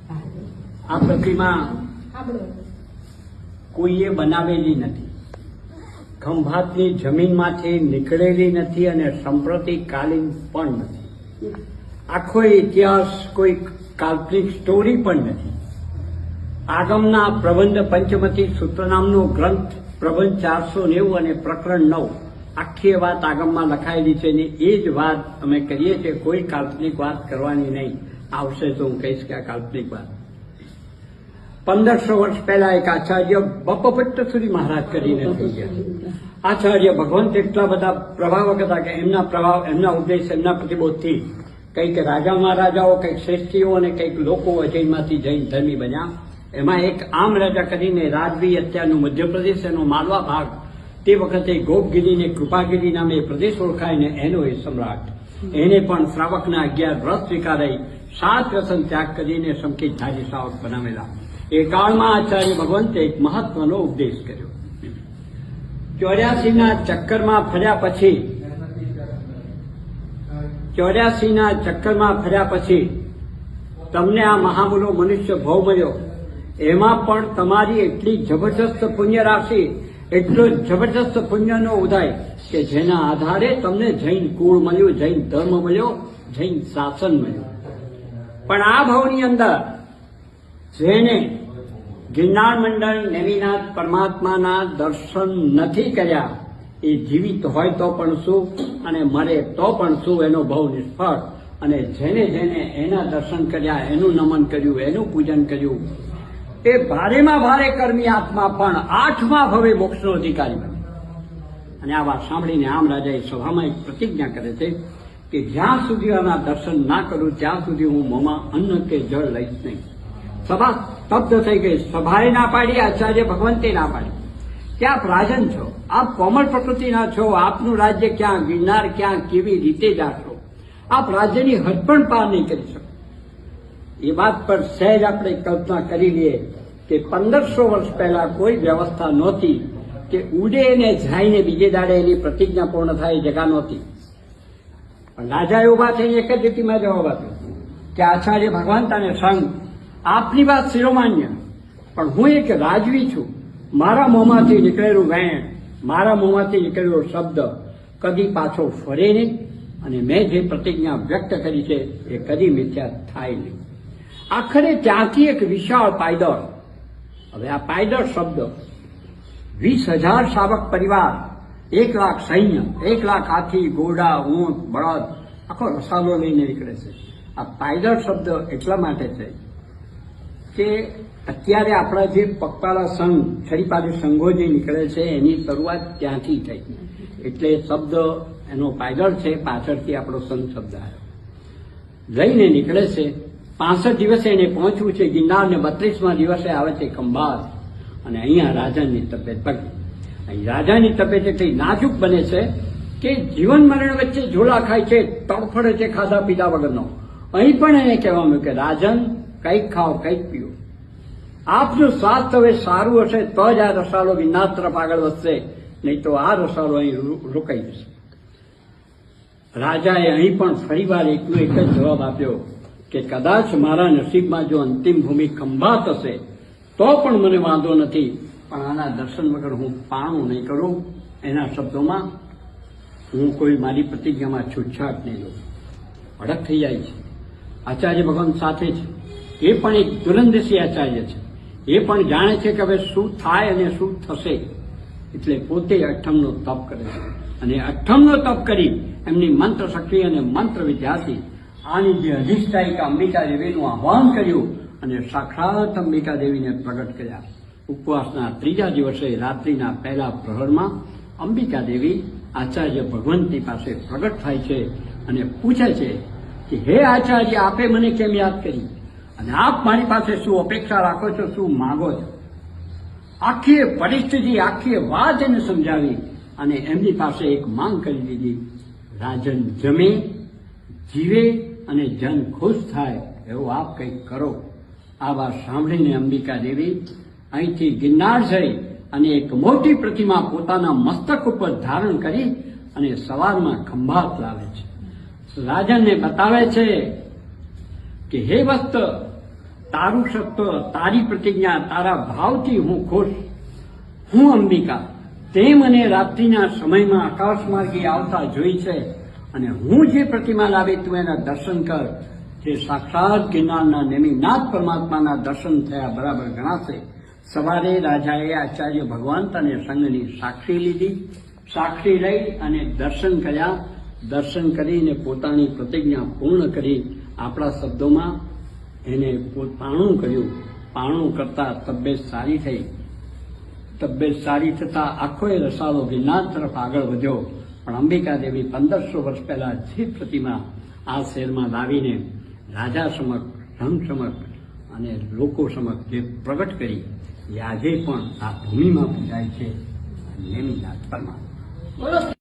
આ પ્રતિમા કોઈએ બનાવેલી નથી, ખંભાતની જમીનમાંથી નીકળેલી નથી અને સાંપ્રતિકાલીન પણ નથી. આખો ઇતિહાસ કોઈ કાલ્પનિક સ્ટોરી પણ નથી. આગમના પ્રબંધ પંચમતી સૂત્ર નામનો ગ્રંથ પ્રબંધ 490 અને પ્રકરણ 9 આખી વાત આગમમાં લખાયેલી છે ને એ જ વાત અમે કરીએ છીએ. કોઈ કાલ્પનિક વાત કરવાની નહીં. આવશે તો હું કહીશ કે આ કાલ્પનિક વાત 1500 વર્ષ પહેલા એક આચાર્ય બપ્પભટ્ટસુરી મહારાજ કરીને થઈ ગયા. આચાર્ય ભગવંત એટલા બધા પ્રભાવક હતા કે એમના પ્રભાવ, એમના ઉપદેશ, એમના પ્રતિબોધથી કંઈક રાજા મહારાજાઓ, કંઈક શ્રેષ્ઠીઓ અને કંઈક લોકો અજયમાંથી જૈન ધર્મી બન્યા. એમાં એક આમ રાજા કરીને રાજવી, અત્યારનું મધ્યપ્રદેશ, એનો માલવા ભાગ, તે વખતે ગોપગીરી ને કૃપાગીરી નામે પ્રદેશ ઓળખાય ને એનો એ સમ્રાટ. એને પણ શ્રાવકના 11 વ્રત સ્વીકારાઈ 7 વ્યસન ત્યાગ કરીને સંકિતધારી શ્રાવક બનાવેલા. એ કાળમાં આચાર્ય ભગવંતે એક મહત્વનો ઉપદેશ કર્યો. 84ના ચક્કરમાં ફર્યા પછી તમને આ મહામૂલો મનુષ્ય ભાવ મળ્યો. એમાં પણ તમારી એટલી જબરજસ્ત પુણ્ય રાશિ, એટલો જબરજસ્ત પુણ્યનો ઉદય કે જેના આધારે તમને જૈન કુળ મળ્યું, જૈન ધર્મ મળ્યો, જૈન શાસન મળ્યું. પણ આ ભાવની અંદર જેને ગિરનાર મંડળ નેમિનાથ પરમાત્માના દર્શન નથી કર્યા એ જીવિત હોય તો પણ શું અને મરે તો પણ શું, એનો ભાવ નિષ્ફળ. અને જેને જેને એના દર્શન કર્યા, એનું નમન કર્યું, એનું પૂજન કર્યું, એ ભારેમાં ભારે કર્મી આત્મા પણ 8મા ભવે મોક્ષનો અધિકારી બને. અને આ વાત સાંભળીને આમ રાજાએ સભામાં એક પ્રતિજ્ઞા કરે છે કે જ્યાં સુધી આના દર્શન ના કરું ત્યાં સુધી હું મોંમાં અન્ન કે જળ લઈશ નહીં. સભા સ્તબ્ધ થઈ ગઈ. સભાએ ના પાડી, આચાર્ય ભગવંતે ના પાડી કે આપ રાજન છો, આપ કોમળ પ્રકૃતિના છો, આપનું રાજ્ય ક્યાં, ગિરનાર ક્યાં, કેવી રીતે જાશો, આપ રાજ્યની હદ પણ પાર નહીં કરી શકો. એ વાત પર સહેજ આપણે કલ્પના કરી લઈએ કે 1500 વર્ષ પહેલા કોઈ વ્યવસ્થા નહોતી કે ઉડે ને જાઈને બીજે દાડે એની પ્રતિજ્ઞા પૂર્ણ થાય એ જગા નહોતી. પણ રાજાએ ઉભા થઈને એક જ રીતિમાં જવાબ આપ્યો કે આચાર્ય ભગવંત અને સંઘ, આપની વાત શિરોમાન્ય, પણ હું એક રાજવી છું. મારા મોંમાંથી નીકળેલું વેણ, મારા મોંમાંથી નીકળેલો શબ્દ કદી પાછો ફરે નહીં અને મેં જે પ્રતિજ્ઞા વ્યક્ત કરી છે એ કદી મિથ્યા થાય નહીં. આખરે ત્યાંથી એક વિશાળ પાયદળ, હવે આ પાયદળ શબ્દ 20,000 શાવક પરિવાર, 1 લાખ સૈન્ય, 1 લાખ હાથી, ઘોડા, ઊંટ, બળદ, આખો રસાલો લઈને નીકળે છે. આ પાયદળ શબ્દ એટલા માટે છે કે અત્યારે આપણા જે પગપાળા સંઘ, છડીપાડી સંઘો જે નીકળે છે એની શરૂઆત ત્યાંથી થઈ. એટલે શબ્દ એનો પાયદળ છે, પાછળથી આપણો સંઘ શબ્દ આવ્યો. લઈને નીકળે છે. 65 દિવસે એને પહોંચવું છે ગિરનાર ને 32મા દિવસે આવે છે ખંભાત. અને અહીંયા રાજાની તબિયત પડી. અહીં રાજાની તબિયત એટલી નાજુક બને છે કે જીવન મરણ વચ્ચે ઝોલા ખાય છે, તડફડે છે ખાધા પીધા વગરનો. અહીં પણ એને કહેવામાં કે રાજન, કંઈક ખાઓ, કંઈક પીઓ. આપનું સ્વાસ્થ્ય હવે સારું હશે તો જ આ રસાલો ગિરનાર તરફ આગળ વધશે, નહીં તો આ રસાલો અહીં રોકાઈ જશે. રાજાએ અહીં પણ ફરીવાર એકનો એક જ જવાબ આપ્યો કે કદાચ મારા નસીબમાં જો અંતિમ ભૂમિ ખંભાત હશે તો પણ મને વાંધો નથી, પણ આના દર્શન વગર હું પાણું નહીં કરું. એના શબ્દોમાં હું કોઈ મારી પ્રતિજ્ઞામાં છૂટછાટ નહીં લઉં. અડગ થઈ જાય છે. આચાર્ય ભગવાન સાથે છે. એ પણ એક દુરંદેશી આચાર્ય છે. એ પણ જાણે છે કે હવે શું થાય અને શું થશે. એટલે પોતે 8મનો તપ કરે છે. અને 8મનો તપ કરી એમની મંત્ર શક્તિ અને મંત્ર વિદ્યાથી આની જે અધિષ્ઠાયિકા અંબિકા દેવીનું આહ્વાન કર્યું અને સાક્ષાત અંબિકા દેવીને પ્રગટ કર્યા. ઉપવાસના 3જા દિવસે રાત્રિના પહેલા પ્રહરમાં અંબિકા દેવી આચાર્ય ભગવંતની પાસે પ્રગટ થાય છે અને પૂછે છે કે હે આચાર્ય, આપે મને કેમ યાદ કરી અને આપ મારી પાસે શું અપેક્ષા રાખો છો, શું માંગો છો? આખી પરિસ્થિતિ, આખી વાત એને સમજાવી અને એમની પાસે એક માંગ કરી દીધી. રાજન જમે, જીવે અને જન ખુશ થાય એવું આપ કંઈક કરો. આ વાત સાંભળીને અંબિકા દેવી અહીંથી ગિરનાર જઈ અને એક મોટી પ્રતિમા પોતાના મસ્તક ઉપર ધારણ કરી અને સવારમાં ખંભાત લાવે છે. રાજાને બતાવે છે કે હે વસ્ત, તારું સત્વ, તારી પ્રતિજ્ઞા, તારા ભાવથી હું ખુશ. હું અંબિકા, તે મને રાત્રિના સમયમાં આકાશમાર્ગે આવતા જોઈ છે, અને હું જે પ્રતિમા લાવી તું એના દર્શન કર. જે સાક્ષાત ગિરનારના નેમિનાથ પરમાત્માના દર્શન થયા બરાબર ગણાશે. સવારે રાજાએ આચાર્ય ભગવંત અને સંઘની સાક્ષી લીધી. સાક્ષી લઈ અને દર્શન કર્યા. દર્શન કરીને પોતાની પ્રતિજ્ઞા પૂર્ણ કરી. આપણા શબ્દોમાં એને પાણું કર્યું. પાણું કરતા તબિયત સારી થઈ. તબિયત સારી થતા આખો એ રસાલો ગિરનાર તરફ આગળ વધ્યો. પણ અંબિકા દેવી 1500 વર્ષ પહેલા જે પ્રતિમા આ શહેરમાં લાવીને રાજા સમક્ષ, રંગ સમક્ષ અને લોકો સમક્ષ જે પ્રગટ કરી, એ આજે પણ આ ભૂમિમાં પૂજાય છે. નેમિનાથ પરમાત્મા.